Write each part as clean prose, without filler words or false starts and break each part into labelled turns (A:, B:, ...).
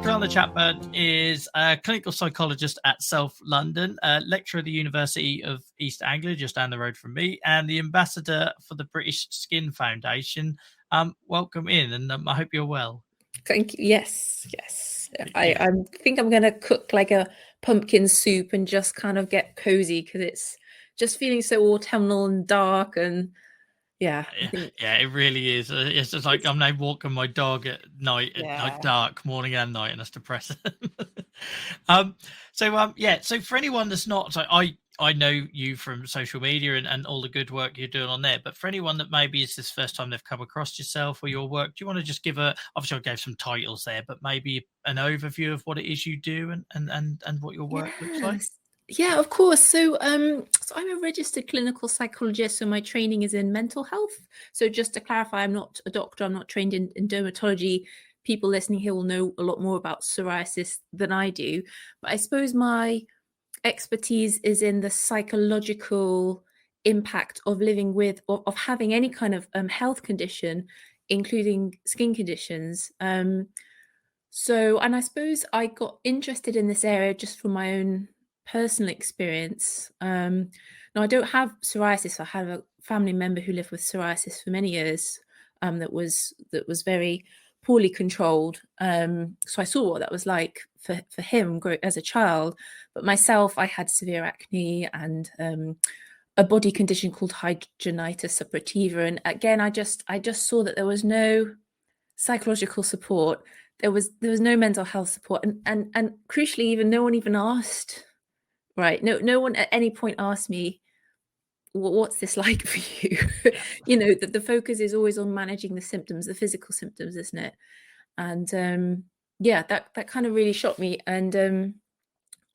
A: Eleanor Chatburn is a clinical psychologist at South London, lecturer at the University of East Anglia, just down the road from me, and the ambassador for the British Skin Foundation. Welcome in, and I hope you're well.
B: Thank you. Yes. I think I'm going to cook like a pumpkin soup and just kind of get cozy because it's just feeling so autumnal and dark and yeah,
A: it really is. It's just like I'm now walking my dog at night, like dark, morning and night, and that's depressing. So for anyone that's not, so I know you from social media and all the good work you're doing on there, but for anyone that maybe it's this first time they've come across yourself or your work, do you want to just give obviously I gave some titles there, but maybe an overview of what it is you do and what your work looks like?
B: Yeah, of course. So I'm a registered clinical psychologist. So my training is in mental health. So just to clarify, I'm not a doctor. I'm not trained in dermatology. People listening here will know a lot more about psoriasis than I do. But I suppose my expertise is in the psychological impact of living with or of having any kind of health condition, including skin conditions. And I suppose I got interested in this area just from my own personal experience. Now I don't have psoriasis. I have a family member who lived with psoriasis for many years that was very poorly controlled. So I saw what that was like for him as a child. But myself, I had severe acne and a body condition called hidradenitis suppurativa. And again, I just saw that there was no psychological support. There was no mental health support, and crucially, even no one even asked. Right. No one at any point asked me, what's this like for you? You know, that the focus is always on managing the symptoms, the physical symptoms, isn't it? And that kind of really shocked me. And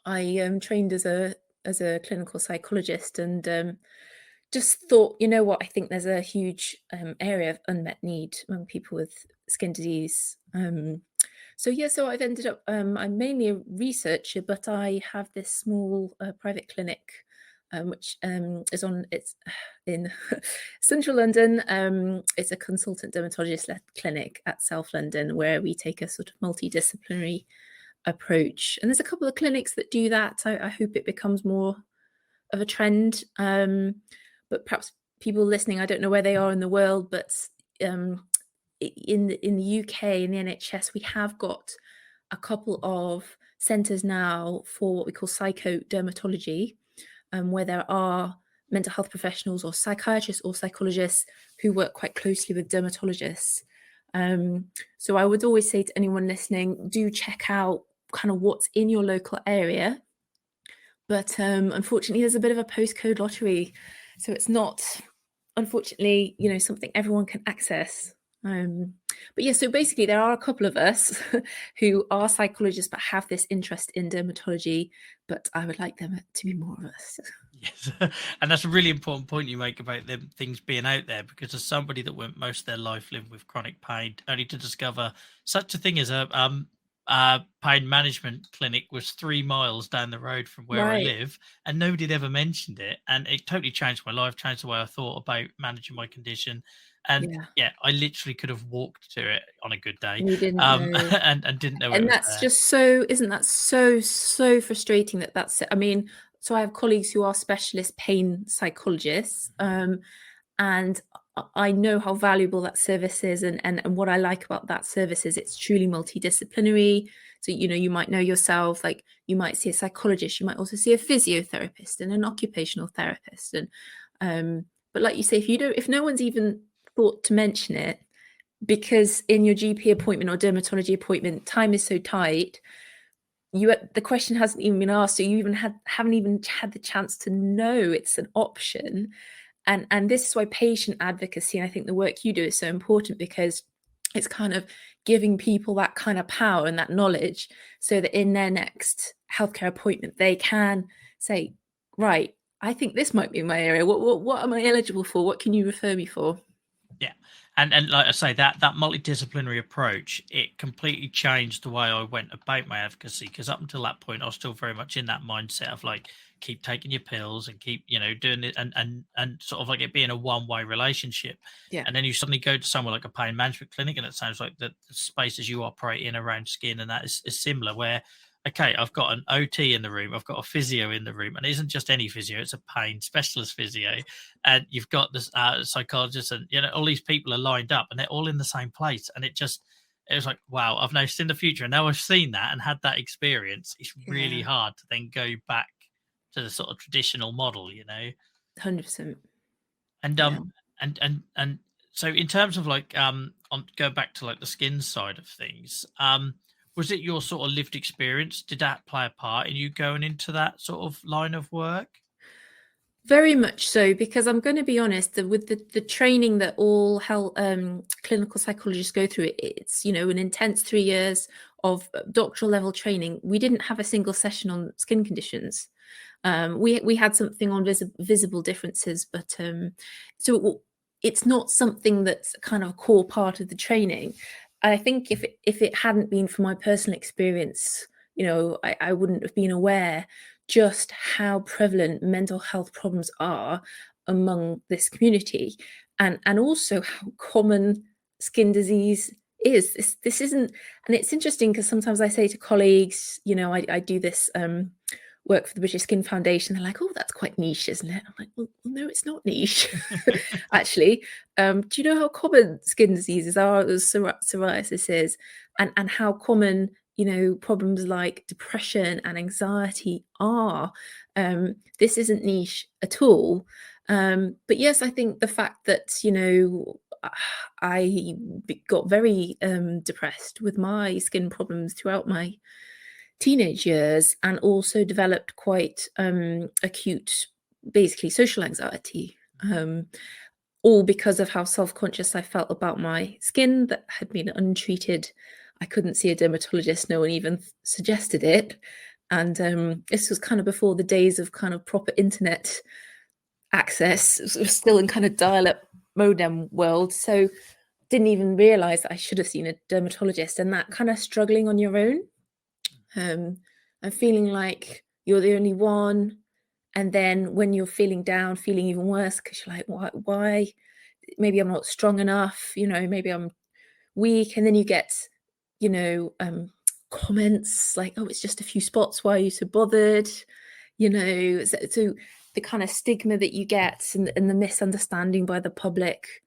B: I trained as a clinical psychologist and just thought, you know what, I think there's a huge area of unmet need among people with skin disease. So I've ended up, I'm mainly a researcher, but I have this small private clinic, which it's in central London. It's a consultant dermatologist-led clinic at South London where we take a sort of multidisciplinary approach. And there's a couple of clinics that do that. I hope it becomes more of a trend. But perhaps people listening, I don't know where they are in the world, but in the UK, in the NHS, we have got a couple of centres now for what we call psychodermatology, where there are mental health professionals or psychiatrists or psychologists who work quite closely with dermatologists. So I would always say to anyone listening, do check out kind of what's in your local area. But unfortunately, there's a bit of a postcode lottery. So it's not, unfortunately, something everyone can access. So basically there are a couple of us who are psychologists but have this interest in dermatology, but I would like them to be more of us.
A: Yes, and that's a really important point you make about them things being out there, because as somebody that went most of their life living with chronic pain, only to discover such a thing as a pain management clinic was 3 miles down the road from where I live, and nobody had ever mentioned it, and it totally changed my life, changed the way I thought about managing my condition. And I literally could have walked to it on a good day.
B: You didn't know.
A: and didn't know.
B: And that's just so, isn't that so frustrating that's it. I mean, so I have colleagues who are specialist pain psychologists, and I know how valuable that service is, and what I like about that service is it's truly multidisciplinary. So you might know yourself, like you might see a psychologist, you might also see a physiotherapist and an occupational therapist, and but like you say, if no one's even thought to mention it, because in your GP appointment or dermatology appointment, time is so tight, the question hasn't even been asked, so you haven't even had the chance to know it's an option. And this is why patient advocacy, and I think the work you do is so important, because it's kind of giving people that kind of power and that knowledge so that in their next healthcare appointment, they can say, right, I think this might be my area. What am I eligible for? What can you refer me for?
A: Yeah. And like I say, that multidisciplinary approach, it completely changed the way I went about my advocacy, because up until that point I was still very much in that mindset of like, keep taking your pills and keep, doing it, and sort of like it being a one-way relationship.
B: Yeah.
A: And then you suddenly go to somewhere like a pain management clinic, and it sounds like the spaces you operate in around skin and that is similar, where okay, I've got an OT in the room, I've got a physio in the room, and it isn't just any physio, it's a pain specialist physio, and you've got this psychologist, and all these people are lined up, and they're all in the same place, and it was like, wow, I've now seen the future, and now I've seen that and had that experience. It's really hard to then go back to the sort of traditional model,
B: 100%.
A: and and so in terms of like on go back to like the skin side of things, was it your sort of lived experience, did that play a part in you going into that sort of line of work?
B: Very much so, because I'm going to be honest, with the training that all clinical psychologists go through, it's an intense 3 years of doctoral level training. We didn't have a single session on skin conditions. We had something on visible differences, but so it's not something that's kind of a core part of the training. I think if it hadn't been for my personal experience, I wouldn't have been aware just how prevalent mental health problems are among this community, and also how common skin disease is. This isn't, and it's interesting because sometimes I say to colleagues, I do this work for the British Skin Foundation. They're like, oh, that's quite niche, isn't it? I'm like, well, no, it's not niche. Actually, do you know how common skin diseases are, as psoriasis is, and how common problems like depression and anxiety are? This isn't niche at all. But yes, I think the fact that I got very depressed with my skin problems throughout my teenage years, and also developed quite acute, basically social anxiety, all because of how self-conscious I felt about my skin that had been untreated. I couldn't see a dermatologist, no one even suggested it. And this was kind of before the days of kind of proper internet access. It was still in kind of dial-up modem world, so didn't even realize that I should have seen a dermatologist. And that kind of struggling on your own, and feeling like you're the only one, and then when you're feeling down, feeling even worse because you're like, why? Maybe I'm not strong enough, maybe I'm weak. And then you get comments like, oh, it's just a few spots, why are you so bothered? So the kind of stigma that you get, and the misunderstanding by the public,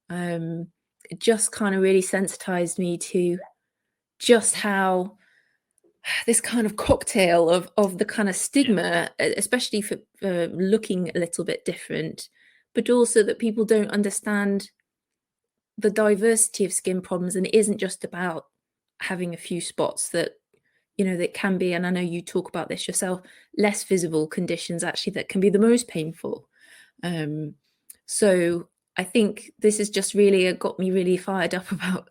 B: it just kind of really sensitized me to just how this kind of cocktail of the kind of stigma, especially for looking a little bit different, but also that people don't understand the diversity of skin problems, and it isn't just about having a few spots that that can be, and I know you talk about this yourself, less visible conditions actually that can be the most painful. So I think this has just really got me really fired up about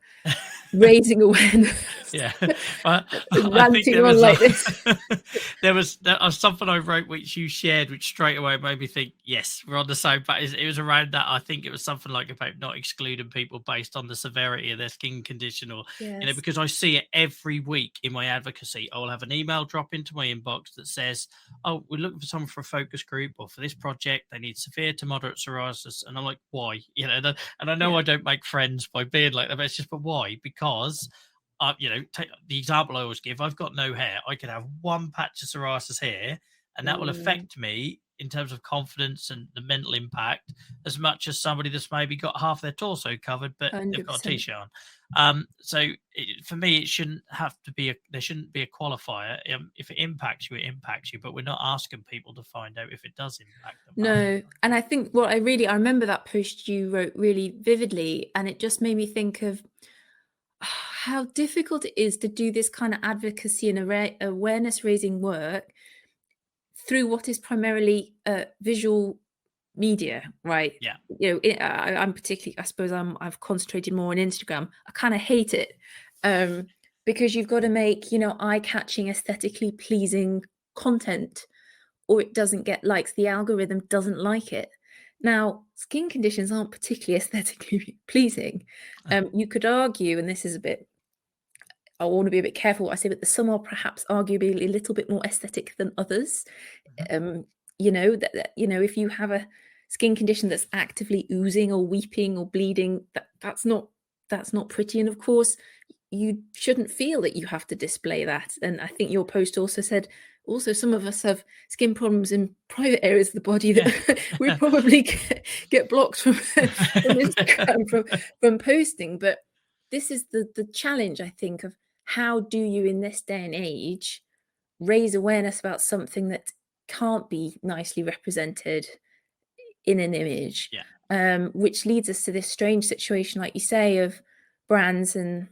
B: raising awareness.
A: Yeah, I think
B: Ranting on like this.
A: there was something I wrote which you shared, which straight away made me think, yes, we're on the same page. It was around that. I think it was something like about not excluding people based on the severity of their skin condition, or
B: Yes.
A: because I see it every week in my advocacy. I will have an email drop into my inbox that says, oh, we're looking for someone for a focus group or for this project. They need severe to moderate psoriasis. And I'm like, why? And I know I don't make friends by being like that, but it's just, but why? Because take the example I always give. I've got no hair. I could have one patch of psoriasis here, and that will affect me in terms of confidence and the mental impact as much as somebody that's maybe got half their torso covered, but
B: 100%.
A: they've got a t-shirt on. So for me, it shouldn't have to be there shouldn't be a qualifier. If it impacts you, it impacts you, but we're not asking people to find out if it does impact them.
B: No, and I think I remember that post you wrote really vividly, and it just made me think of how difficult it is to do this kind of advocacy and awareness raising work through what is primarily visual media, right?
A: Yeah.
B: I'm particularly, I suppose I've concentrated more on Instagram. I kind of hate it because you've got to make, eye-catching, aesthetically pleasing content, or it doesn't get likes. The algorithm doesn't like it. Now, skin conditions aren't particularly aesthetically pleasing. You could argue, and this is a bit, I want to be a bit careful what I say, but some are perhaps arguably a little bit more aesthetic than others.
A: Mhm.
B: If you have a skin condition that's actively oozing or weeping or bleeding, that's not pretty. And of course, you shouldn't feel that you have to display that. And I think your post also said, also some of us have skin problems in private areas of the body that we probably get blocked from Instagram from posting. But this is the challenge, I think, of how do you in this day and age raise awareness about something that can't be nicely represented in an image, which leads us to this strange situation, like you say, of brands and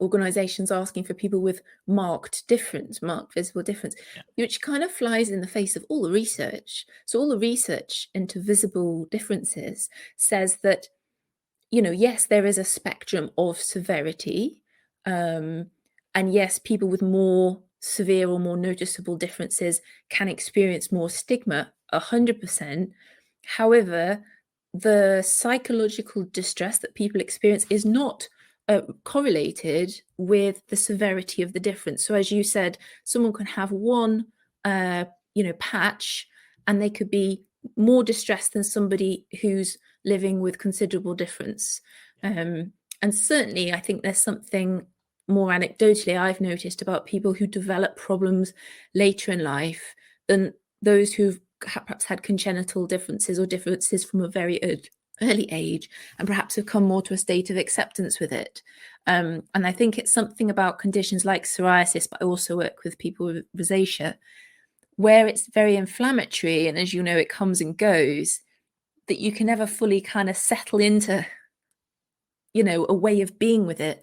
B: organizations asking for people with marked visible difference, which kind of flies in the face of all the research. So all the research into visible differences says that, yes, there is a spectrum of severity. And yes, people with more severe or more noticeable differences can experience more stigma, 100%. However, the psychological distress that people experience is not correlated with the severity of the difference. So as you said, someone can have one patch and they could be more distressed than somebody who's living with considerable difference. And certainly I think there's something more anecdotally I've noticed about people who develop problems later in life than those who've perhaps had congenital differences or differences from a very early age and perhaps have come more to a state of acceptance with it. And I think it's something about conditions like psoriasis, but I also work with people with rosacea, where it's very inflammatory. And as you know, it comes and goes, that you can never fully kind of settle into, a way of being with it,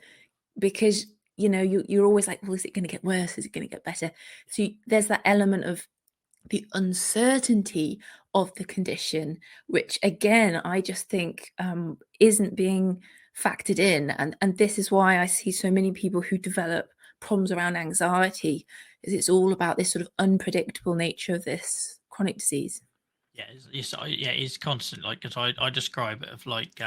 B: because, you're always like, well, is it going to get worse? Is it going to get better? So there's that element of the uncertainty of the condition, which again, I just think isn't being factored in. And this is why I see so many people who develop problems around anxiety, is it's all about this sort of unpredictable nature of this chronic disease.
A: It's constant. Like, because I describe it of like,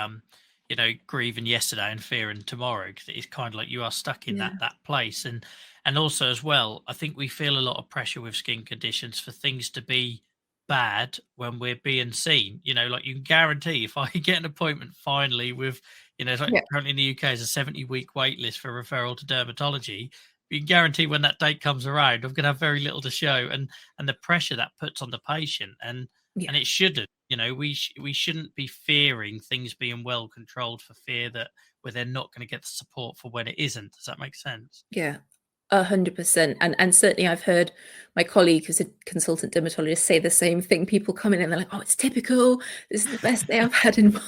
A: grieving yesterday and fearing tomorrow, because it's kind of like you are stuck in that place. And also as well, I think we feel a lot of pressure with skin conditions for things to be bad when we're being seen. Like, you can guarantee if I get an appointment finally with, it's like currently in the UK is a 70-week wait list for referral to dermatology. You can guarantee when that date comes around, I'm going to have very little to show, and the pressure that puts on the patient, and it shouldn't. We shouldn't be fearing things being well controlled for fear that where they're not going to get the support for when it isn't. Does that make sense?
B: Yeah, 100%. And certainly I've heard my colleague who's a consultant dermatologist say the same thing. People come in and they're like, oh, it's typical. This is the best day I've had in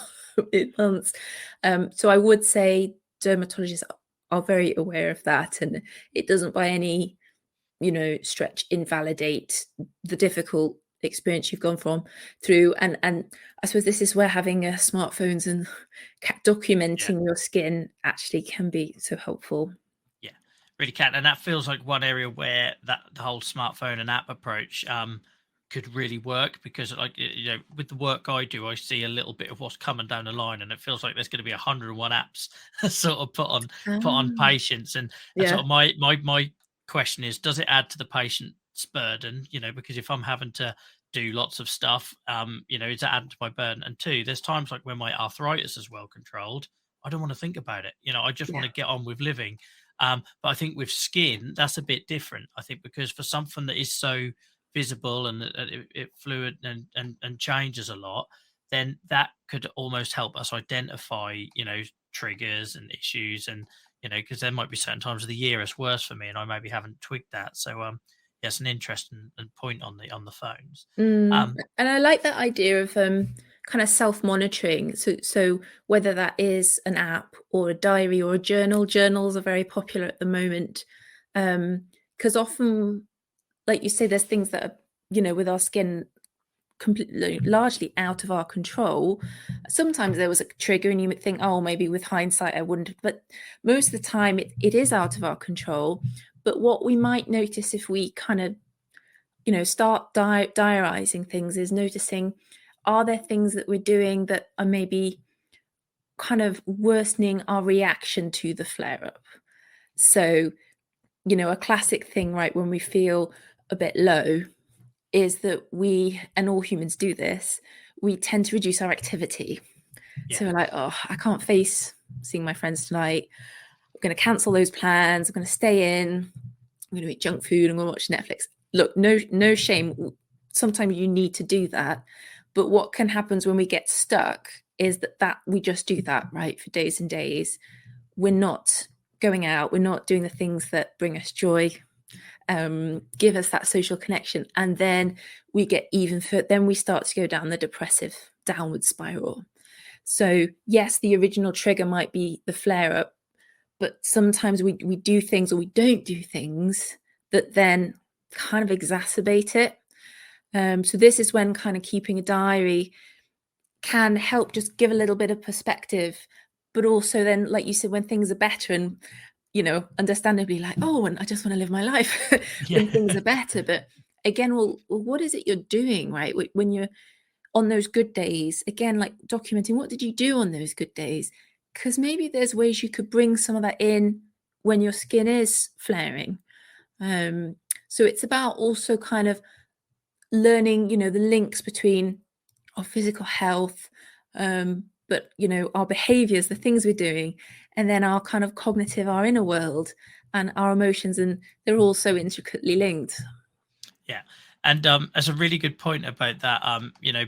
B: months. So I would say dermatologists are very aware of that, and it doesn't by any stretch invalidate the difficult experience you've gone through. And I suppose this is where having smartphones and documenting your skin actually can be so helpful.
A: Really can. And that feels like one area where the whole smartphone and app approach could really work, because like, with the work I do, I see a little bit of what's coming down the line, and it feels like there's going to be 101 apps sort of put on patients. And sort of my question is, does it add to the patient's burden? Because if I'm having to do lots of stuff, is it adding to my burden? And two, there's times like when my arthritis is well controlled, I don't want to think about it. I just want to get on with living. But I think with skin, that's a bit different. I think because for something that is so visible and it fluid and changes a lot, then that could almost help us identify, triggers and issues, and because there might be certain times of the year it's worse for me, and I maybe haven't twigged that. So it's an interesting point on the phones.
B: And I like that idea of kind of self-monitoring. So whether that is an app or a diary or a journal, journals are very popular at the moment. Because often, like you say, there's things that are, with our skin completely largely out of our control. Sometimes there was a trigger and you would think, oh, maybe with hindsight I wouldn't, but most of the time it is out of our control. But what we might notice if we kind of start diarizing things is noticing, are there things that we're doing that are maybe kind of worsening our reaction to the flare up? So, a classic thing, right, when we feel a bit low is that we, and all humans do this, we tend to reduce our activity. So
A: Yeah.
B: we're like, oh, I can't face seeing my friends tonight. I'm going to cancel those plans. I'm going to stay in. I'm going to eat junk food. I'm going to watch Netflix. Look, no shame. Sometimes you need to do that. But what can happen when we get stuck is that we just do that, right, for days and days. We're not going out. We're not doing the things that bring us joy, give us that social connection. And then we get even further. Then we start to go down the depressive downward spiral. So yes, the original trigger might be the flare up, but sometimes we do things or we don't do things that then kind of exacerbate it. So this is when kind of keeping a diary can help just give a little bit of perspective, but also then, like you said, when things are better and, understandably like, oh, and I just want to live my life when things are better. But again, well, what is it you're doing, right? When you're on those good days, again, like documenting what did you do on those good days? Because maybe there's ways you could bring some of that in when your skin is flaring. So it's about also kind of learning, the links between our physical health, but our behaviors, the things we're doing, and then our kind of cognitive, our inner world, and our emotions, and they're all so intricately linked.
A: Yeah. And that's a really good point about that.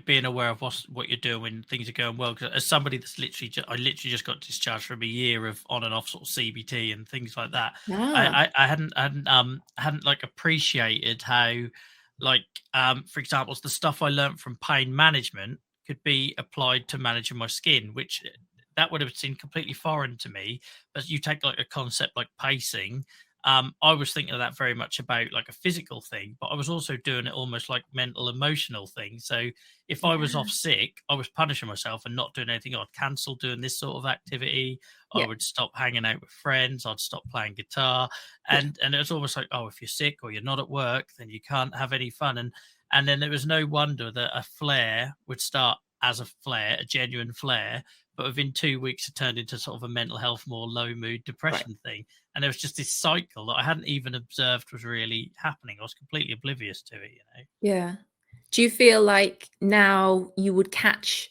A: Being aware of what you're doing when things are going well. 'Cause as somebody that's I literally just got discharged from a year of on and off sort of CBT and things like that.
B: Ah,
A: I hadn't like appreciated how, like, for example, the stuff I learned from pain management could be applied to managing my skin, which that would have seemed completely foreign to me. But you take like a concept like pacing. I was thinking of that very much about like a physical thing, but I was also doing it almost like mental, emotional thing. So if I was
B: yeah,
A: off sick, I was punishing myself and not doing anything. I'd cancel doing this sort of activity. I
B: yeah,
A: would stop hanging out with friends. I'd stop playing guitar,
B: yeah,
A: and it was almost like, oh, if you're sick or you're not at work, then you can't have any fun. And then it was no wonder that a flare would start as a flare, a genuine flare, but within 2 weeks it turned into sort of a mental health, more low mood
B: right,
A: depression thing. And there was just this cycle that I hadn't even observed was really happening. I was completely oblivious to it.
B: yeah. Do you feel like now you would catch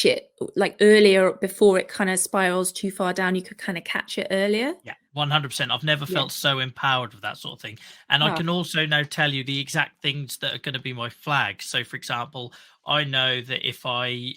B: it like earlier before it kind of spirals too far down? You could kind of catch it earlier.
A: Yeah, 100%. I've never
B: Yeah.
A: felt so empowered with that sort of thing. And I
B: Ah,
A: can also now tell you the exact things that are going to be my flags. So, for example, I know that if I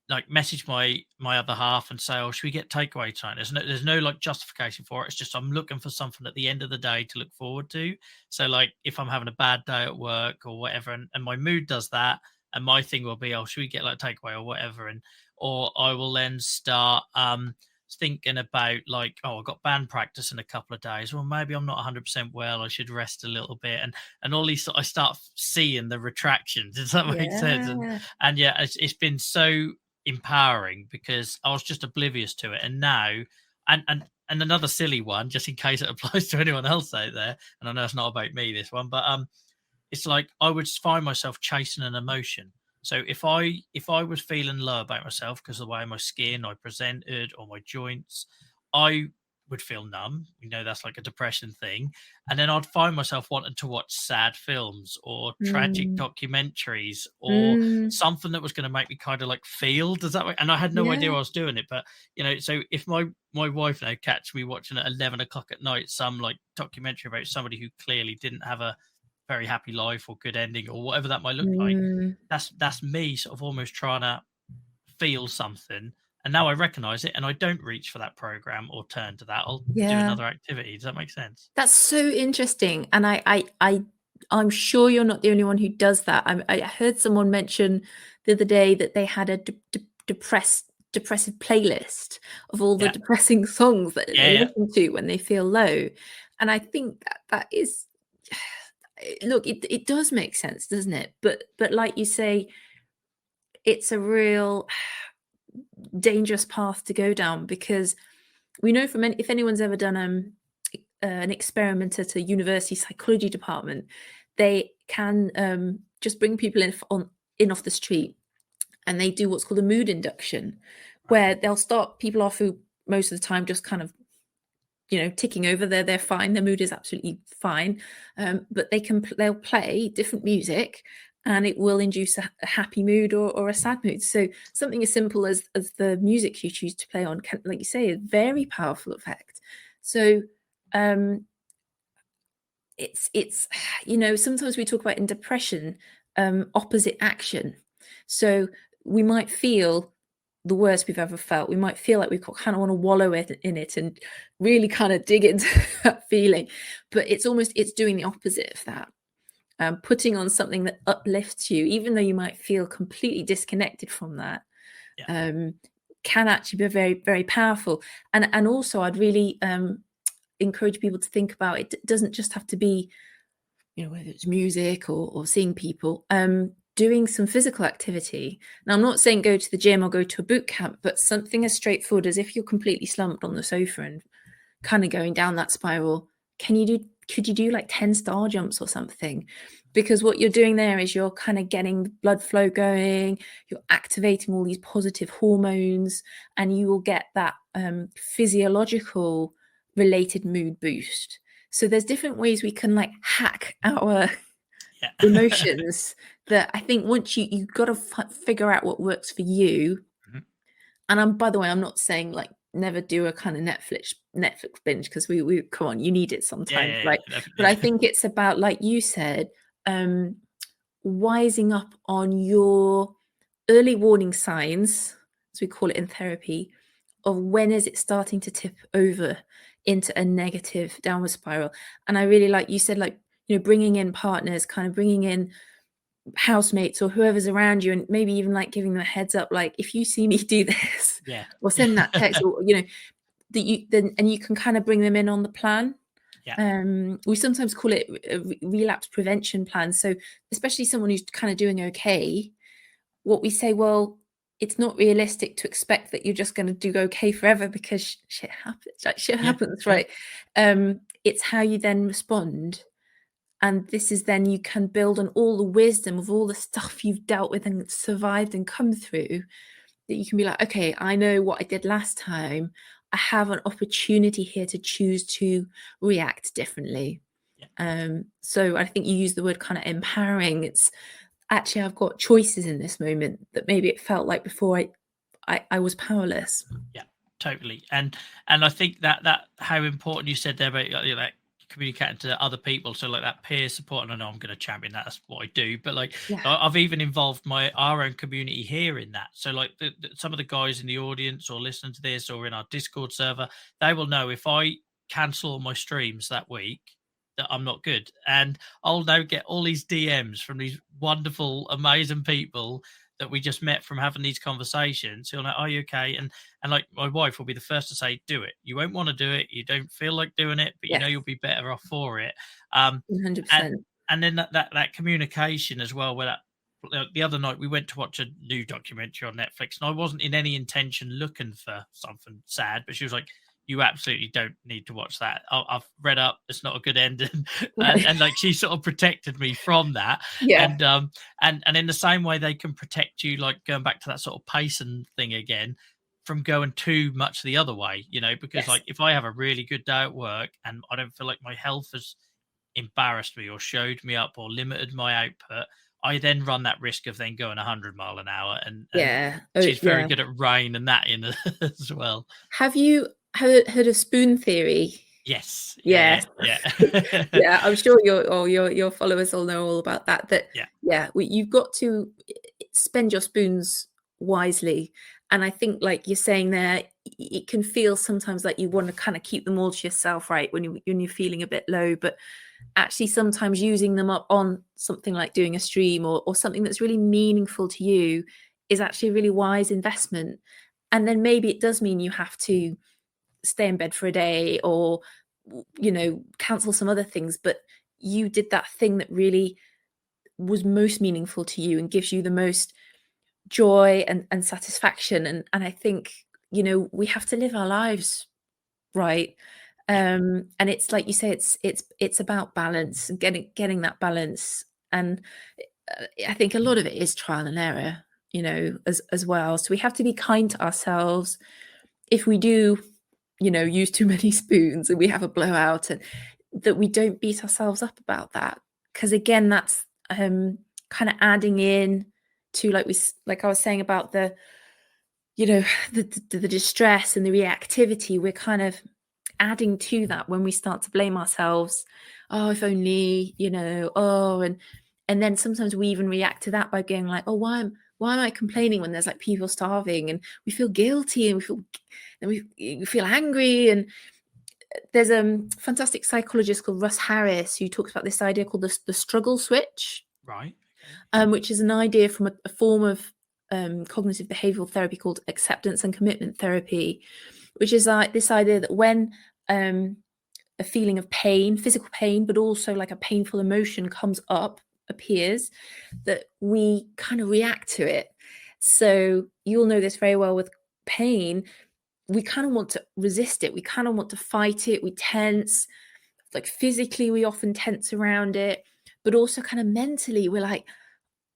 A: like message my other half and say, "Oh, should we get takeaway tonight?" There's no like justification for it. It's just I'm looking for something at the end of the day to look forward to. So like if I'm having a bad day at work or whatever, and my mood does that, and my thing will be, "Oh, should we get like takeaway or whatever?" And or I will then start thinking about like, "Oh, I've got band practice in a couple of days. Well, maybe I'm not 100% well. I should rest a little bit." And all these, I start seeing the retractions. Does that make sense?
B: yeah,
A: And yeah, it's been so empowering because I was just oblivious to it. And now, and another silly one, just in case it applies to anyone else out there, and I know it's not about me, this one, but it's like I would find myself chasing an emotion. So if I was feeling low about myself because of the way my skin I presented or my joints, I would feel numb. That's like a depression thing. And then I'd find myself wanting to watch sad films or tragic
B: mm,
A: documentaries or
B: mm,
A: something that was going to make me kind of like feel. Does that make, and I had no idea
B: yeah,
A: I was doing it. But so if my wife now catch me watching at 11 o'clock at night some like documentary about somebody who clearly didn't have a very happy life or good ending or whatever that might look like,
B: mm,
A: that's me sort of almost trying to feel something. And now I recognize it and I don't reach for that program or turn to that. I'll do
B: yeah.
A: another activity. Does that make sense?
B: That's so interesting, and I'm sure you're not the only one who does that. I heard someone mention the other day that they had a depressive playlist of all the
A: Yeah.
B: depressing songs that
A: Yeah.
B: they
A: Yeah.
B: listen to when they feel low, and I think that is look, it does make sense, doesn't it? But like you say, it's a real dangerous path to go down because we know from if anyone's ever done an experiment at a university psychology department, they can just bring people in off the street, and they do what's called a mood induction,
A: Right.
B: where they'll start people off who most of the time just kind of, ticking over. They're fine. Their mood is absolutely fine, but they'll play different music, and it will induce a happy mood or a sad mood. So something as simple as the music you choose to play on can, like you say, a very powerful effect. So it's sometimes we talk about in depression, opposite action. So we might feel the worst we've ever felt. We might feel like we kind of want to wallow in it and really kind of dig into that feeling, but it's doing the opposite of that. Putting on something that uplifts you, even though you might feel completely disconnected from that, can actually be very, very powerful. And also, I'd really encourage people to think about it. It doesn't just have to be, whether it's music or seeing people, doing some physical activity. Now, I'm not saying go to the gym or go to a boot camp, but something as straightforward as if you're completely slumped on the sofa and kind of going down that spiral, could you do like 10 star jumps or something? Because what you're doing there is you're kind of getting the blood flow going, you're activating all these positive hormones, and you will get that physiological related mood boost. So there's different ways we can like hack our emotions that I think once you've got to figure out what works for you. And by the way, I'm not saying like never do a kind of Netflix binge, because we come on, you need it sometimes, right? But I think it's about, like you said, wising up on your early warning signs, as we call it in therapy, of when is it starting to tip over into a negative downward spiral. And I really, like you said, like, bringing in partners, kind of bringing in housemates or whoever's around you, and maybe even like giving them a heads up, like, if you see me do this, or send that text, or that you can kind of bring them in on the plan. We sometimes call it a relapse prevention plan. So especially someone who's kind of doing okay, what we say, well, it's not realistic to expect that you're just going to do okay forever, because shit happens, right? It's how you then respond. And this is then you can build on all the wisdom of all the stuff you've dealt with and survived and come through, that you can be like, okay, I know what I did last time. I have an opportunity here to choose to react differently. So I think you use the word kind of empowering. It's actually, I've got choices in this moment that maybe it felt like before I was powerless.
A: Yeah, totally. And I think that how important you said there about like communicating to other people, so like that peer support. And I know I'm going to champion that, that's what I do, but like I've even involved our own community here in that. So like some of the guys in the audience or listening to this or in our Discord server, they will know if I cancel my streams that week that I'm not good, and I'll now get all these DMs from these wonderful, amazing people that we just met from having these conversations. He'll know, are you okay? And like my wife will be the first to say, do it. You won't want to do it. You don't feel like doing it, but you know you'll be better off for it.
B: 100%.
A: And then that communication as well. Where the other night we went to watch a new documentary on Netflix, and I wasn't in any intention looking for something sad, but she was like, you absolutely don't need to watch that. I've read up, it's not a good ending. And like she sort of protected me from that. And in the same way they can protect you, like going back to that sort of pacing thing again, from going too much the other way, because like if I have a really good day at work and I don't feel like my health has embarrassed me or showed me up or limited my output, I then run that risk of then going 100 mile an hour. And she's very good at reining that in as well.
B: Have you heard of spoon theory?
A: Yes.
B: Yeah.
A: Yeah.
B: I'm sure your followers will know all about that. You've got to spend your spoons wisely. And I think, like you're saying there, it can feel sometimes like you want to kind of keep them all to yourself, right, when you're feeling a bit low. But actually sometimes using them up on something like doing a stream or something that's really meaningful to you is actually a really wise investment. And then maybe it does mean you have to stay in bed for a day or cancel some other things, but you did that thing that really was most meaningful to you and gives you the most joy and satisfaction. And I think we have to live our lives right. And it's like you say, it's about balance and getting that balance. And I think a lot of it is trial and error, as well. So we have to be kind to ourselves. If we do, use too many spoons and we have a blowout, and that we don't beat ourselves up about that. Because again, that's kind of adding in to, like I was saying about the, the distress and the reactivity. We're kind of adding to that when we start to blame ourselves. Oh, if only, and then sometimes we even react to that by going like, oh, why am I complaining when there's like people starving, and we feel guilty, and we feel angry. And there's a fantastic psychologist called Russ Harris who talks about this idea called the struggle switch,
A: Right.
B: which is an idea from a form of cognitive behavioral therapy called acceptance and commitment therapy, which is like this idea that when a feeling of pain, physical pain, but also like a painful emotion appears, that we kind of react to it. So you'll know this very well with pain. We kind of want to resist it. We kind of want to fight it. We tense, like physically, we often tense around it, but also kind of mentally, we're like,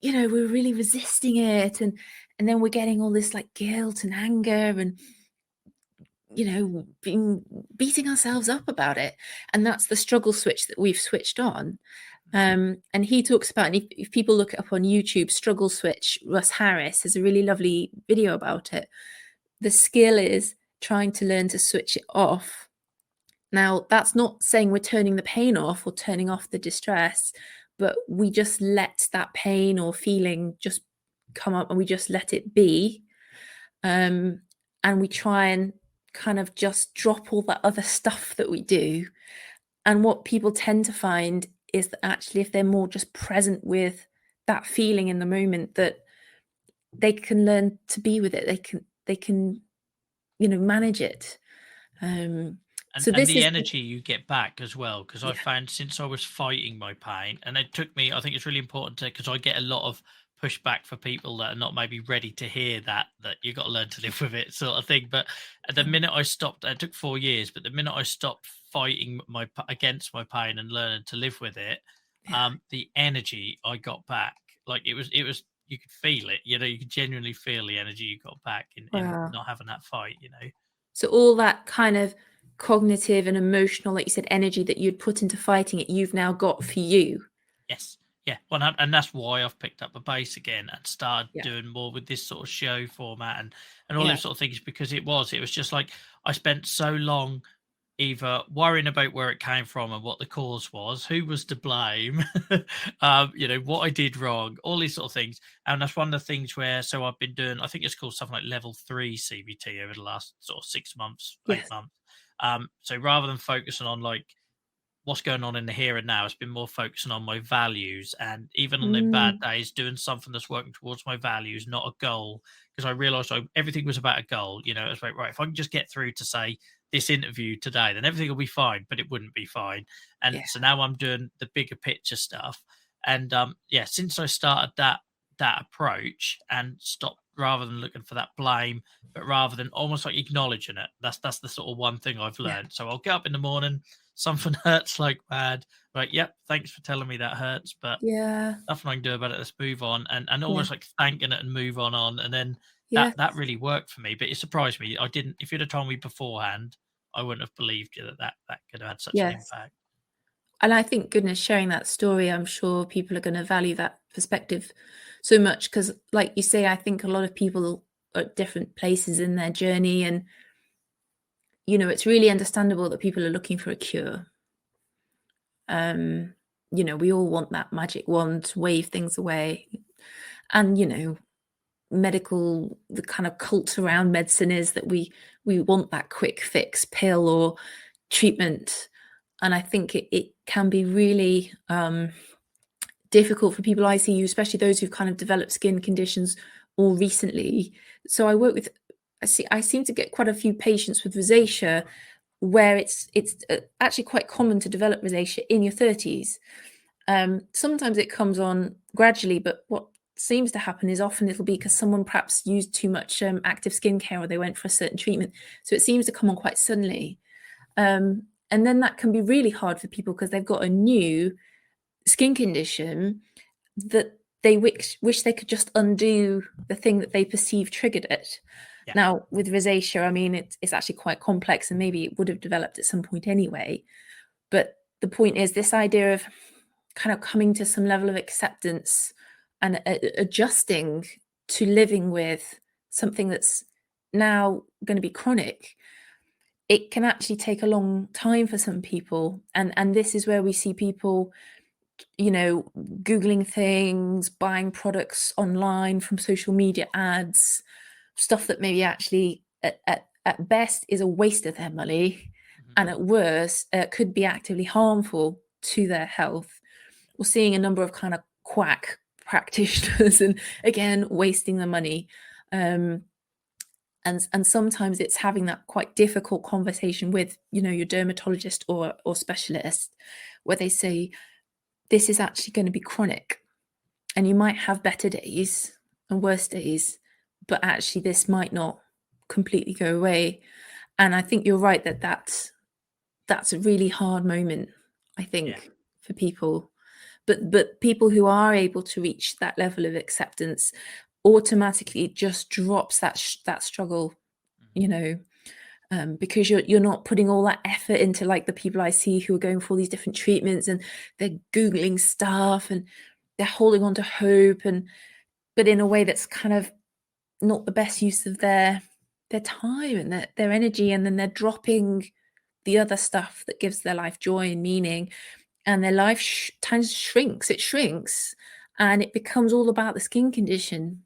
B: we're really resisting it. And then we're getting all this like guilt and anger and, beating ourselves up about it. And that's the struggle switch that we've switched on. And he talks about, and if people look it up on YouTube, struggle switch, Russ Harris has a really lovely video about it. The skill is trying to learn to switch it off. Now, that's not saying we're turning the pain off or turning off the distress, but we just let that pain or feeling just come up and we just let it be. And we try and kind of just drop all that other stuff that we do. And what people tend to find is that actually, if they're more just present with that feeling in the moment, that they can learn to be with it. They can manage it. So
A: And
B: this
A: the
B: is
A: energy you get back as well, because I found since I was fighting my pain, and it took me, I think it's really important to, because I get a lot of pushback for people that are not maybe ready to hear that you got to learn to live with it sort of thing. But at the minute I stopped, it took 4 years, but the minute I stopped fighting against my pain and learning to live with it, the energy I got back, like it was you could feel it, you could genuinely feel the energy you got back in
B: wow.
A: not having that fight.
B: So all that kind of cognitive and emotional, like you said, energy that you'd put into fighting it, you've now got for you.
A: Yes. Yeah. Well, and that's why I've picked up a bass again and started
B: Yeah.
A: doing more with this sort of show format and all
B: Yeah.
A: those sort of things, because it was just like I spent so long either worrying about where it came from and what the cause was, who was to blame, what I did wrong, all these sort of things. And that's one of the things where, so I've been doing, I think it's called something like level 3 CBT over the last sort of 6 months, 8
B: Yes.
A: months. So rather than focusing on like what's going on in the here and now, it's been more focusing on my values, and even on the bad days doing something that's working towards my values, not a goal, because I realized everything was about a goal. It was like, right, if I can just get through to say this interview today, then everything will be fine, but it wouldn't be fine. And
B: Yeah.
A: so now I'm doing the bigger picture stuff. And since I started that approach and stopped, rather than looking for that blame, but rather than almost like acknowledging it, that's the sort of one thing I've learned. So I'll get up in the morning, something hurts like bad, like, yep, thanks for telling me that hurts, but
B: Yeah.
A: nothing I can do about it, let's move on, and
B: Yeah.
A: almost like thanking it and move on. And then
B: Yeah.
A: that really worked for me. But it surprised me. I didn't, if you'd have told me beforehand, I wouldn't have believed you that could have had such an
B: Yes.
A: impact.
B: And I think, goodness, sharing that story, I'm sure people are going to value that perspective so much, because, like you say, I think a lot of people are at different places in their journey, and it's really understandable that people are looking for a cure. We all want that magic wand to wave things away, and the kind of cult around medicine is that we want that quick fix pill or treatment. And I think it can be really difficult for people I see, especially those who've kind of developed skin conditions more recently. So I seem to get quite a few patients with rosacea where it's actually quite common to develop rosacea in your 30s. Sometimes it comes on gradually, but what seems to happen is often it'll be because someone perhaps used too much active skincare, or they went for a certain treatment. So it seems to come on quite suddenly. And then that can be really hard for people because they've got a new skin condition that they wish they could just undo the thing that they perceive triggered it.
A: Yeah.
B: Now, with rosacea, I mean, it's actually quite complex, and maybe it would have developed at some point anyway. But the point is, this idea of kind of coming to some level of acceptance and adjusting to living with something that's now going to be chronic, it can actually take a long time for some people. And this is where we see people, Googling things, buying products online from social media ads, stuff that maybe actually at best is a waste of their money, and at worst could be actively harmful to their health. We're seeing a number of kind of quack practitioners and again wasting the money. And sometimes it's having that quite difficult conversation with your dermatologist or specialist, where they say this is actually going to be chronic, and you might have better days and worse days, but actually this might not completely go away. And I think you're right that's a really hard moment, I think, for people. But people who are able to reach that level of acceptance, automatically it just drops that struggle, because you're not putting all that effort into, like, the people I see who are going for all these different treatments, and they're Googling stuff and they're holding on to hope, but in a way that's kind of not the best use of their time and their energy, and then they're dropping the other stuff that gives their life joy and meaning, and their life shrinks, and it becomes all about the skin condition.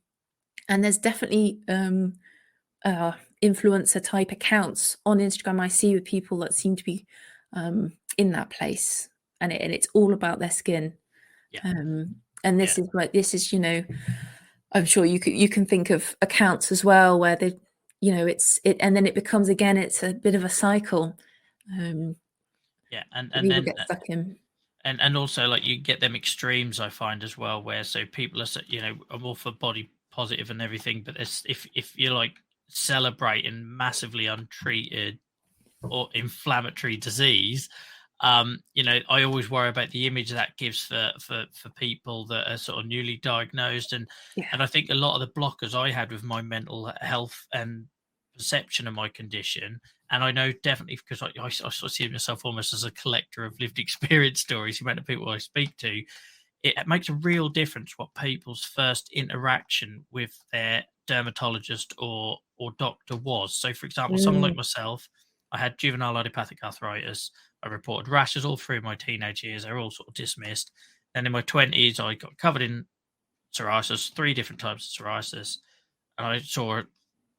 B: And there's definitely influencer type accounts on Instagram I see with people that seem to be in that place, and it's all about their skin. And this is I'm sure you can think of accounts as well where they and then it becomes, again, it's a bit of a cycle.
A: And
B: People
A: then
B: get stuck in.
A: and also, like, you get them extremes, I find, as well, where so people are more for body positive and everything, but if you're like celebrating massively untreated or inflammatory disease, I always worry about the image that gives for people that are sort of newly diagnosed, and I think a lot of the blockers I had with my mental health and perception of my condition, and I know definitely because I sort of see myself almost as a collector of lived experience stories, the amount of people I speak to, it makes a real difference what people's first interaction with their dermatologist or doctor was. So, for example, someone like myself, I had juvenile idiopathic arthritis. I reported rashes all through my teenage years. They're all sort of dismissed. Then in my 20s, I got covered in psoriasis, 3 different types of psoriasis. And I saw a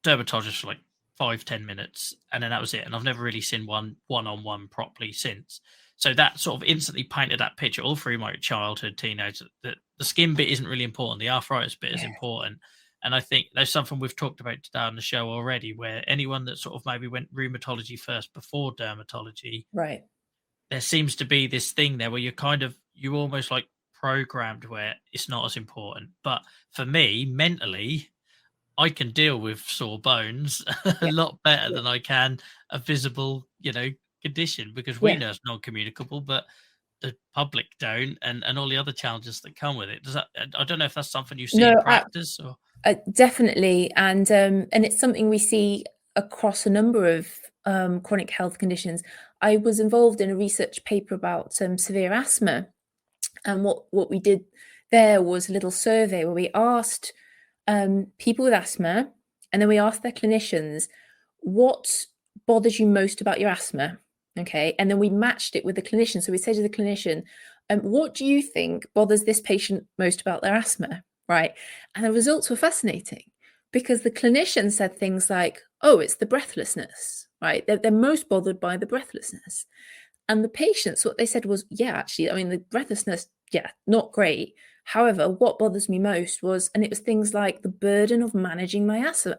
A: dermatologist for like 5-10 minutes, and then that was it. And I've never really seen one-on-one properly since. So that sort of instantly painted that picture all through my childhood, teenage, that the skin bit isn't really important. The arthritis bit is important. And I think there's something we've talked about today on the show already, where anyone that sort of maybe went rheumatology first before dermatology,
B: Right.
A: there seems to be this thing there where you almost like programmed where it's not as important. But for me, mentally, I can deal with sore bones a lot better than I can a visible, condition, because we know it's non-communicable, but the public don't, and all the other challenges that come with it. Does that? I don't know if that's something you see in practice or.
B: Definitely, and it's something we see across a number of chronic health conditions. I was involved in a research paper about severe asthma, and what we did there was a little survey where we asked people with asthma, and then we asked their clinicians, what bothers you most about your asthma? Okay, and then we matched it with the clinician. So we said to the clinician, what do you think bothers this patient most about their asthma? Right. And the results were fascinating, because the clinician said things like, oh, it's the breathlessness, right? They're most bothered by the breathlessness. And the patients, what they said was, actually, I mean, the breathlessness, not great. However, what bothers me most was, and it was things like the burden of managing my asthma,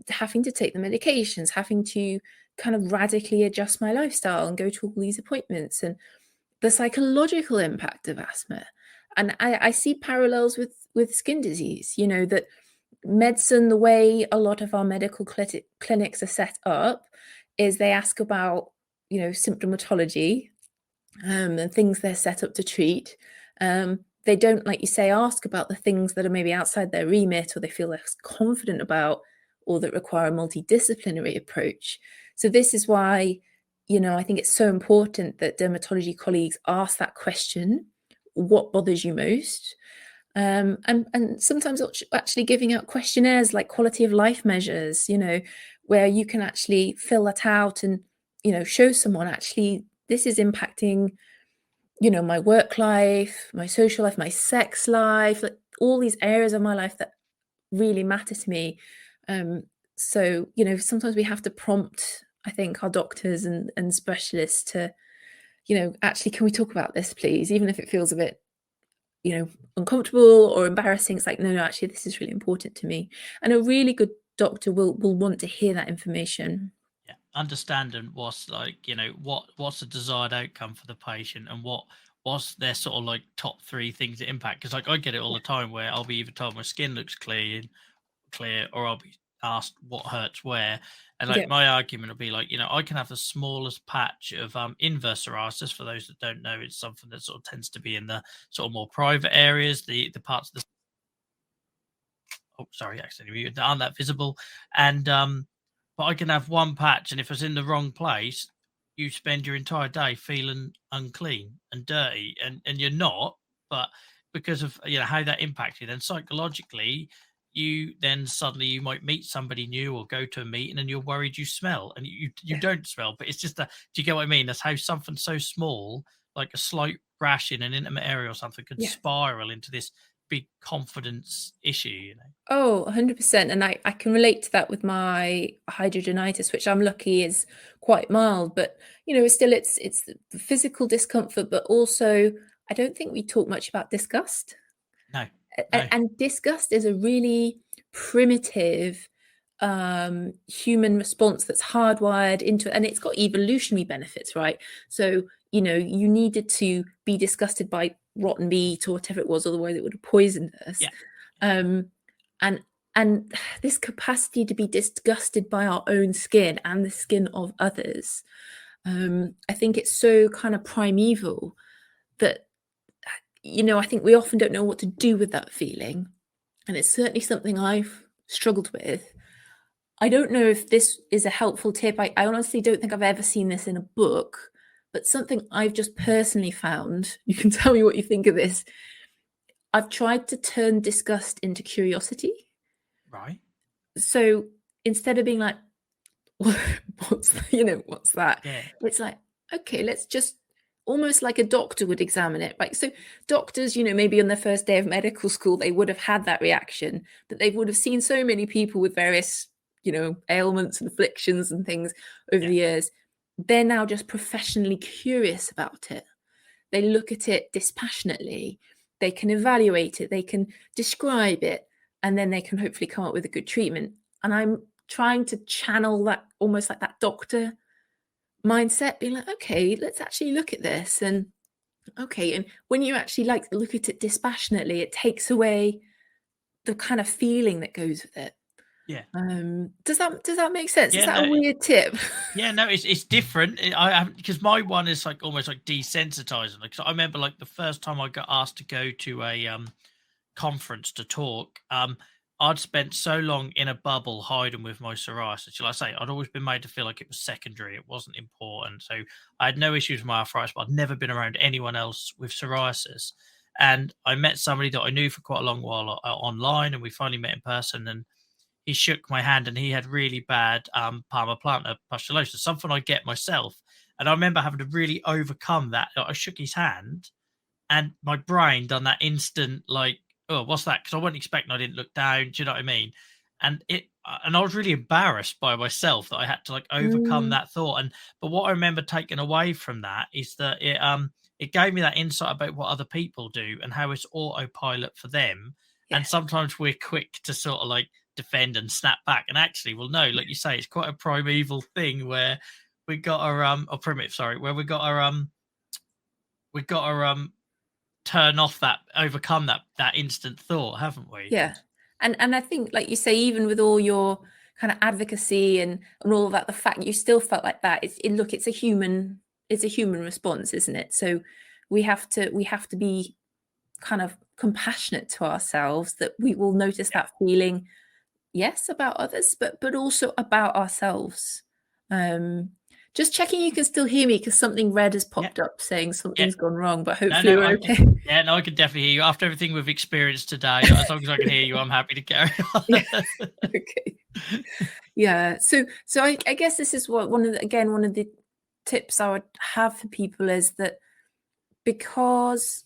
B: having to take the medications, having to kind of radically adjust my lifestyle and go to all these appointments, and the psychological impact of asthma. And I see parallels with skin disease, that medicine, the way a lot of our medical clinics are set up, is they ask about, symptomatology and things they're set up to treat. they don't, like you say, ask about the things that are maybe outside their remit or they feel less confident about or that require a multidisciplinary approach. So this is why, I think it's so important that dermatology colleagues ask that question: what bothers you most? And sometimes actually giving out questionnaires like quality of life measures, where you can actually fill that out and, show someone actually this is impacting, my work life, my social life, my sex life, like all these areas of my life that really matter to me. So, sometimes we have to prompt, I think, our doctors and specialists to, actually, can we talk about this, please? Even if it feels a bit, uncomfortable or embarrassing, it's like, no, actually, this is really important to me. And a really good doctor will want to hear that information.
A: Yeah, understanding what's like, what's the desired outcome for the patient, and what's their sort of like top three things that impact. Because like I get it all
B: Yeah.
A: the time where I'll be either told my skin looks clear, or I'll be asked what hurts where. And like
B: Yeah.
A: my argument will be like, I can have the smallest patch of inverse psoriasis. For those that don't know, it's something that sort of tends to be in the sort of more private areas, the parts of the accidentally muted, that aren't that visible. And but I can have one patch, and if it's in the wrong place, you spend your entire day feeling unclean and dirty, and you're not, but because of how that impacts you, then psychologically, you then suddenly you might meet somebody new or go to a meeting and you're worried you smell, and you
B: Yeah.
A: don't smell, but it's just do you get what I mean? That's how something so small, like a slight rash in an intimate area or something, could
B: Yeah.
A: spiral into this big confidence issue.
B: Oh, 100%. And I can relate to that with my hidradenitis, which I'm lucky is quite mild, but still it's the physical discomfort, but also I don't think we talk much about disgust.
A: No, no.
B: And disgust is a really primitive human response that's hardwired into it, and it's got evolutionary benefits, right? So you needed to be disgusted by rotten meat or whatever it was, otherwise it would have poisoned us.
A: Yeah.
B: um and and this capacity to be disgusted by our own skin and the skin of others, I think it's so kind of primeval that I think we often don't know what to do with that feeling. And it's certainly something I've struggled with. I don't know if this is a helpful tip. I honestly don't think I've ever seen this in a book, but something I've just personally found. You can tell me what you think of this. I've tried to turn disgust into curiosity.
A: Right.
B: So instead of being like, what's that?
A: Yeah.
B: It's like, okay, let's just almost like a doctor would examine it, right? So doctors, maybe on their first day of medical school, they would have had that reaction, that they would have seen so many people with various, ailments and afflictions and things over
A: Yeah.
B: the years. They're now just professionally curious about it. They look at it dispassionately. They can evaluate it. They can describe it, and then they can hopefully come up with a good treatment. And I'm trying to channel that almost like that doctor mindset, being like, okay, let's actually look at this. And okay, and when you actually like look at it dispassionately, it takes away the kind of feeling that goes with it.
A: Yeah.
B: Does that make sense? Is
A: Yeah.
B: that a
A: No.
B: weird tip?
A: Yeah. No. It's different. I because my one is like almost like desensitizing. Like, so I remember like the first time I got asked to go to a conference to talk. I'd spent so long in a bubble hiding with my psoriasis. Shall I say, I'd always been made to feel like it was secondary. It wasn't important. So I had no issues with my arthritis, but I'd never been around anyone else with psoriasis. And I met somebody that I knew for quite a long while online, and we finally met in person. And he shook my hand, and he had really bad palmar plantar pustulosis, something I get myself. And I remember having to really overcome that. I shook his hand, and my brain done that instant like, oh, what's that? Because I wasn't expecting. I didn't look down. Do you know what I mean? And I was really embarrassed by myself that I had to like overcome
B: Mm,
A: that thought. And but what I remember taking away from that is that it gave me that insight about what other people do and how it's autopilot for them.
B: yeah,
A: And sometimes we're quick to sort of like defend and snap back. And actually, well, no, like you say, it's quite a primeval thing where we got our or primitive, sorry, where we got our turn off that, overcome that instant thought, haven't we?
B: yeah. And I think, like you say, even with all your kind of advocacy and all of that, the fact you still felt like that, look, it's a human response, isn't it? So we have to be kind of compassionate to ourselves, that we will notice that feeling, yes, about others, but also about ourselves. Just checking you can still hear me, because something red has popped up saying something's gone wrong, but hopefully we're okay.
A: I can definitely hear you. After everything we've experienced today, as long as I can hear you, I'm happy to carry on.
B: Okay. Yeah. So I guess this is what one of the tips I would have for people is that, because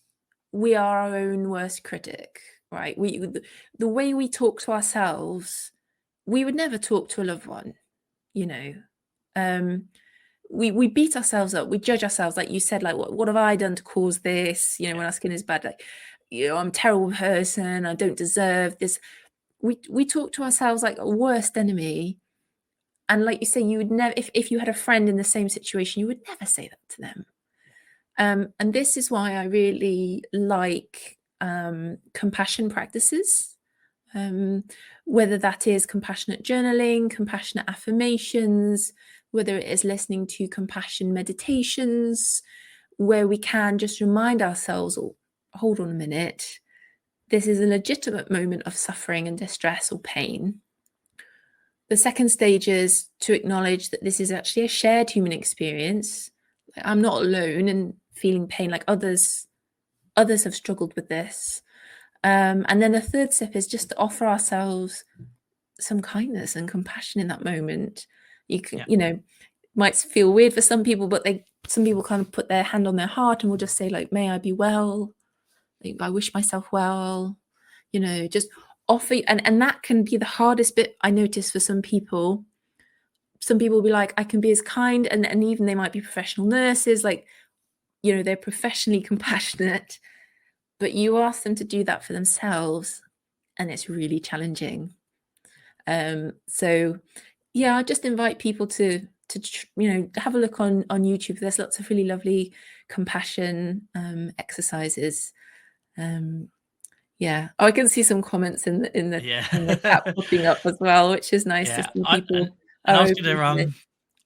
B: we are our own worst critic, right? The way we talk to ourselves, we would never talk to a loved one, you know. We beat ourselves up, we judge ourselves, like you said, like what have I done to cause this, you know, when our skin is bad, like, you know, I'm a terrible person, I don't deserve this. We talk to ourselves like a worst enemy. And like you say, you would never, if you had a friend in the same situation, you would never say that to them. And this is why I really like compassion practices, whether that is compassionate journaling, compassionate affirmations, whether it is listening to compassion meditations, where we can just remind ourselves, oh, hold on a minute, this is a legitimate moment of suffering and distress or pain. The second stage is to acknowledge that this is actually a shared human experience. I'm not alone in feeling pain, like others have struggled with this. And then the third step is just to offer ourselves some kindness and compassion in that moment. You can, you know, might feel weird for some people, but some people kind of put their hand on their heart and will just say, like, may I be well? Like, I wish myself well, you know, just offer. And that can be the hardest bit, I notice, for some people. Some people will be like, I can be as kind, and even they might be professional nurses, like, you know, they're professionally compassionate, but you ask them to do that for themselves, and it's really challenging. So yeah, I just invite people to you know, have a look on YouTube. There's lots of really lovely compassion exercises. Yeah, I can see some comments in the chat popping up as well, which is nice to see people.
A: I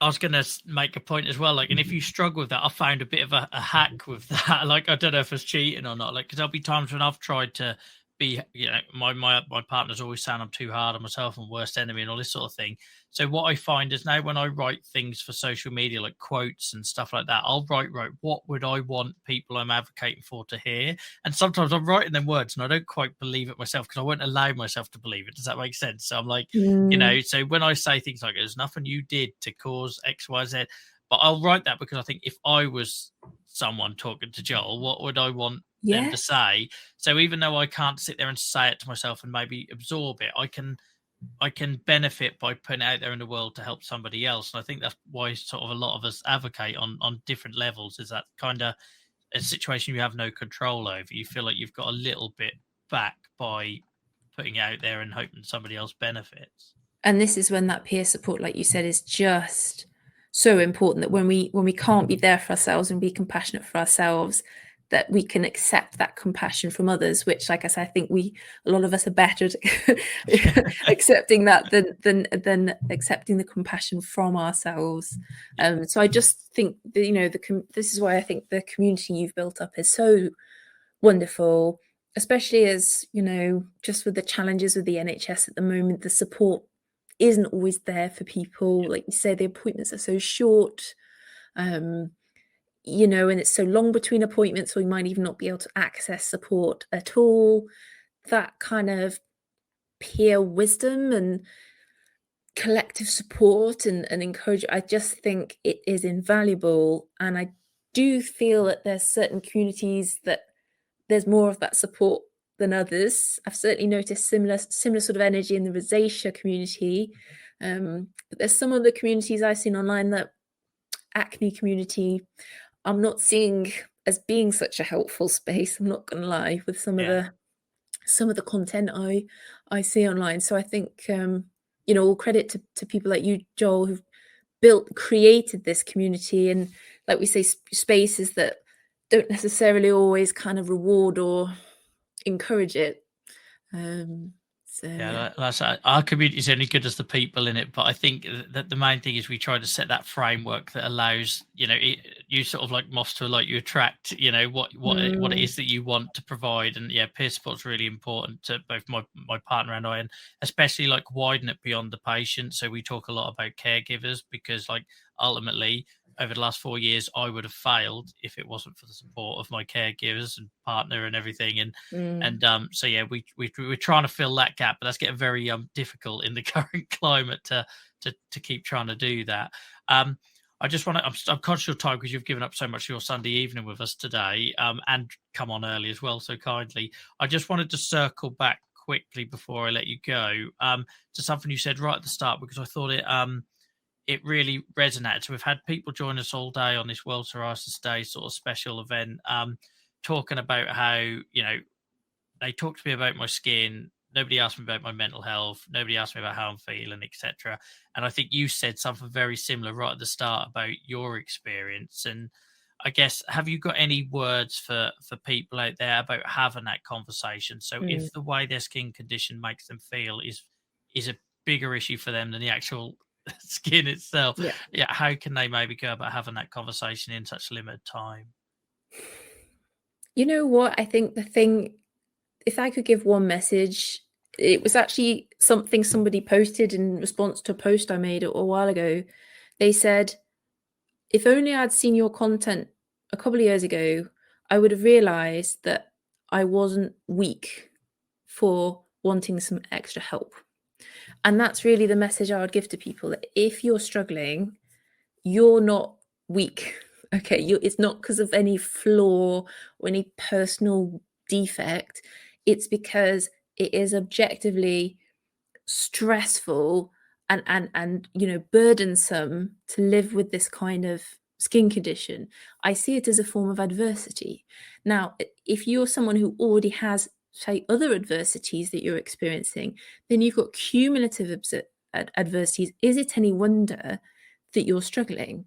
A: was gonna make a point as well, like, and if you struggle with that, I found a bit of a hack with that. Like, I don't know if it's cheating or not, like, because there'll be times when I've tried to be, you know, my partner's always saying I'm too hard on myself and worst enemy and all this sort of thing. So what I find is now when I write things for social media, like quotes and stuff like that, I'll write what would I want people I'm advocating for to hear. And sometimes I'm writing them words and I don't quite believe it myself, because I won't allow myself to believe it. Does that make sense? So I'm like, you know, so when I say things like, there's nothing you did to cause X, Y, Z, but I'll write that because I think if I was someone talking to Joel, what would I want them to say? So even though I can't sit there and say it to myself and maybe absorb it, I can benefit by putting it out there in the world to help somebody else. And I think that's why sort of a lot of us advocate on different levels, is that kind of a situation you have no control over. You feel like you've got a little bit back by putting it out there and hoping somebody else benefits.
B: And this is when that peer support, like you said, is just so important, that when we can't be there for ourselves and be compassionate for ourselves, that we can accept that compassion from others, which, like I said, I think a lot of us are better at accepting that than accepting the compassion from ourselves. So I just think that, you know, this is why I think the community you've built up is so wonderful, especially as, you know, just with the challenges with the NHS at the moment, the support isn't always there for people. Like you say, the appointments are so short, you know, and it's so long between appointments, or you might even not be able to access support at all. That kind of peer wisdom and collective support and encouragement, I just think it is invaluable. And I do feel that there's certain communities that there's more of that support than others. I've certainly noticed similar sort of energy in the rosacea community. But there's some of the communities I've seen online, that acne community, I'm not seeing as being such a helpful space. I'm not going to lie, with some of the content I see online. So I think, you know, all credit to people like you, Joel, who've created this community, and, like we say, spaces that don't necessarily always kind of reward or encourage it. So
A: Yeah, that's our community is only good as the people in it. But I think that the main thing is we try to set that framework that allows, you sort of like moths to a light, you attract, what it is that you want to provide. And yeah, peer support is really important to both my partner and I, and especially like widen it beyond the patient. So we talk a lot about caregivers, because like ultimately over the last 4 years, I would have failed if it wasn't for the support of my caregivers and partner and everything. So yeah, we're trying to fill that gap, but that's getting very difficult in the current climate to keep trying to do that. I just want to, I'm conscious of time because you've given up so much of your Sunday evening with us today, and come on early as well, so kindly. I just wanted to circle back quickly before I let you go, to something you said right at the start, because I thought it really resonated. So we've had people join us all day on this World Psoriasis Day sort of special event, talking about how, they talked to me about my skin. Nobody asked me about my mental health. Nobody asked me about how I'm feeling, etc. And I think you said something very similar right at the start about your experience. And I guess, have you got any words for people out there about having that conversation? So if the way their skin condition makes them feel is a bigger issue for them than the actual skin itself, how can they maybe go about having that conversation in such limited time?
B: You know what? I think the thing, if I could give one message, it was actually something somebody posted in response to a post I made a while ago. They said, if only I'd seen your content a couple of years ago, I would have realized that I wasn't weak for wanting some extra help. And that's really the message I would give to people, that if you're struggling, you're not weak. Okay, it's not because of any flaw or any personal defect. It's because it is objectively stressful and burdensome to live with this kind of skin condition. I see it as a form of adversity. Now, if you're someone who already has, say, other adversities that you're experiencing, then you've got cumulative adversities. Is it any wonder that you're struggling?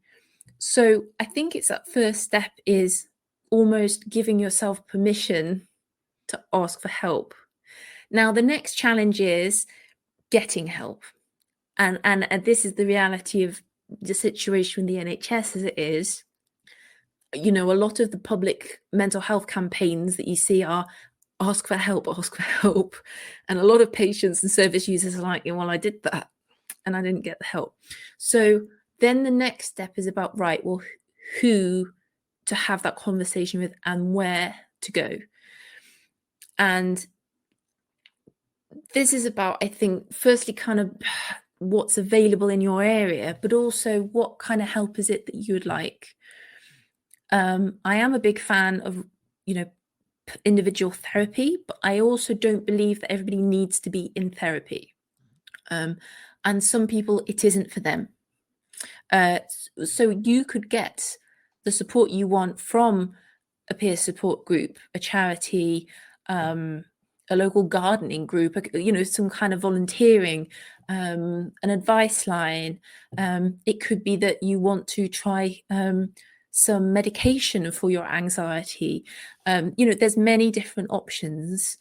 B: So I think it's that first step is almost giving yourself permission to ask for help. Now, the next challenge is getting help. And this is the reality of the situation with the NHS as it is. A lot of the public mental health campaigns that you see are ask for help, ask for help. And a lot of patients and service users are like, well, I did that and I didn't get the help. So then the next step is about, right, well, who to have that conversation with and where to go. And this is about, I think, firstly, kind of what's available in your area, but also what kind of help is it that you would like. I am a big fan of, individual therapy, but I also don't believe that everybody needs to be in therapy. And some people, it isn't for them. So you could get the support you want from a peer support group, a charity, a local gardening group, some kind of volunteering, an advice line. It could be that you want to try some medication for your anxiety. There's many different options.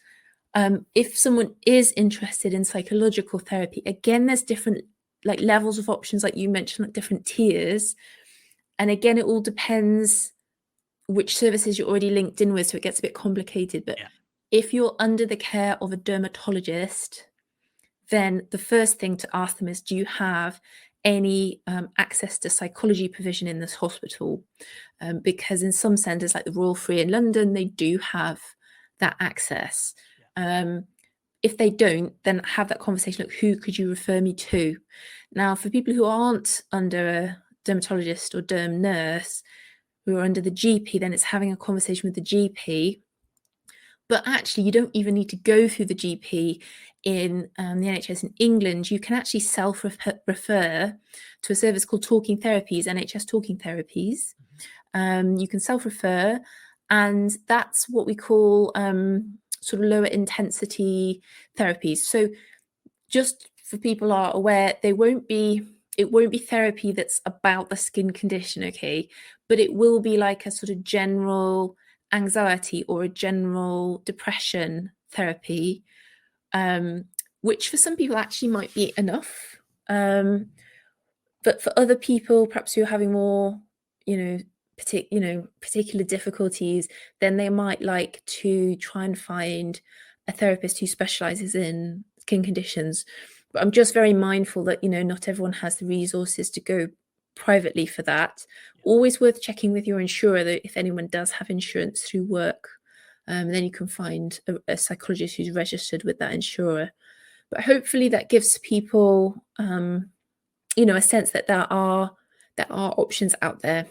B: If someone is interested in psychological therapy, again, there's different levels of options, like you mentioned, like different tiers. And again, it all depends which services you're already linked in with, so it gets a bit complicated. But if you're under the care of a dermatologist, then the first thing to ask them is, do you have any access to psychology provision in this hospital? Because in some centres, like the Royal Free in London, they do have that access. If they don't, then have that conversation, like, who could you refer me to? Now, for people who aren't under a dermatologist or derm nurse, who are under the GP, then it's having a conversation with the GP. But actually, you don't even need to go through the GP in the NHS in England. You can actually self-refer to a service called Talking Therapies, NHS Talking Therapies. You can self-refer, and that's what we call sort of lower intensity therapies. So just for people are aware, it won't be therapy that's about the skin condition, okay? But it will be like a sort of general anxiety or a general depression therapy. which for some people actually might be enough. But for other people, perhaps who are having more, particular difficulties, then they might like to try and find a therapist who specializes in skin conditions. But I'm just very mindful that, not everyone has the resources to go privately for that. Always worth checking with your insurer that if anyone does have insurance through work, then you can find a psychologist who's registered with that insurer. But hopefully that gives people, a sense that there are options out there.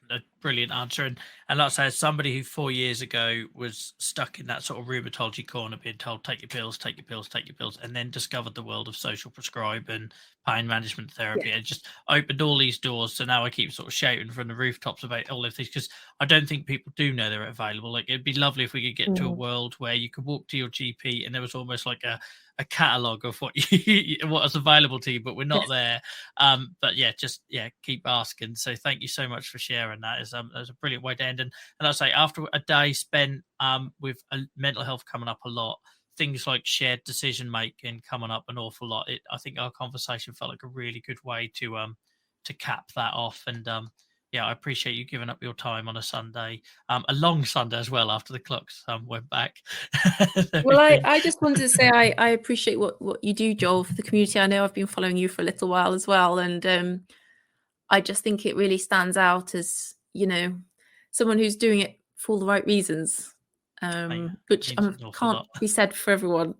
A: A brilliant answer. And like I say, as somebody who 4 years ago was stuck in that sort of rheumatology corner, being told, take your pills, take your pills, take your pills, and then discovered the world of social prescribe and pain management therapy,
B: Yeah.
A: it just opened all these doors. So now I keep sort of shouting from the rooftops about all of these, because I don't think people do know they're available. Like, it'd be lovely if we could get to a world where you could walk to your GP and there was almost like a catalogue of what is available to you, but we're not there. But keep asking. So thank you so much for sharing that. That was a brilliant way to end. And I say, after a day spent with mental health coming up a lot, things like shared decision making coming up an awful lot, I think our conversation felt like a really good way to cap that off. And I appreciate you giving up your time on a Sunday, a long Sunday as well, after the clocks went back.
B: Well, I just wanted to say I appreciate what you do, Joel, for the community. I know I've been following you for a little while as well, and I just think it really stands out as, someone who's doing it for all the right reasons, which can't be said for everyone.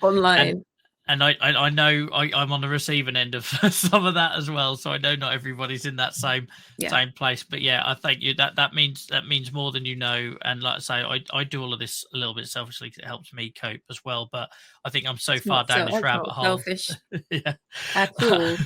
B: Online.
A: And I know I'm on the receiving end of some of that as well, so I know not everybody's in that same place. But I thank you. That means more than you know. And like I say, I do all of this a little bit selfishly because it helps me cope as well. But I think I'm so far down this rabbit hole.
B: Selfish. At all.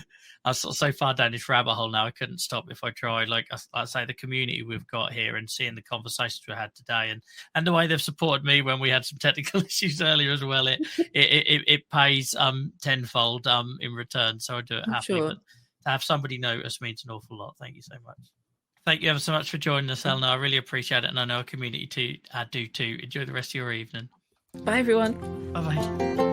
A: I'm so far down this rabbit hole now, I couldn't stop if I tried. Like I say, the community we've got here and seeing the conversations we had today and the way they've supported me when we had some technical issues earlier as well, it pays tenfold in return. So I do it happily.
B: Sure.
A: But to have somebody notice means an awful lot. Thank you so much. Thank you ever so much for joining us, Eleanor. I really appreciate it, and I know our community do too. Enjoy the rest of your evening.
B: Bye, everyone.
A: Bye-bye.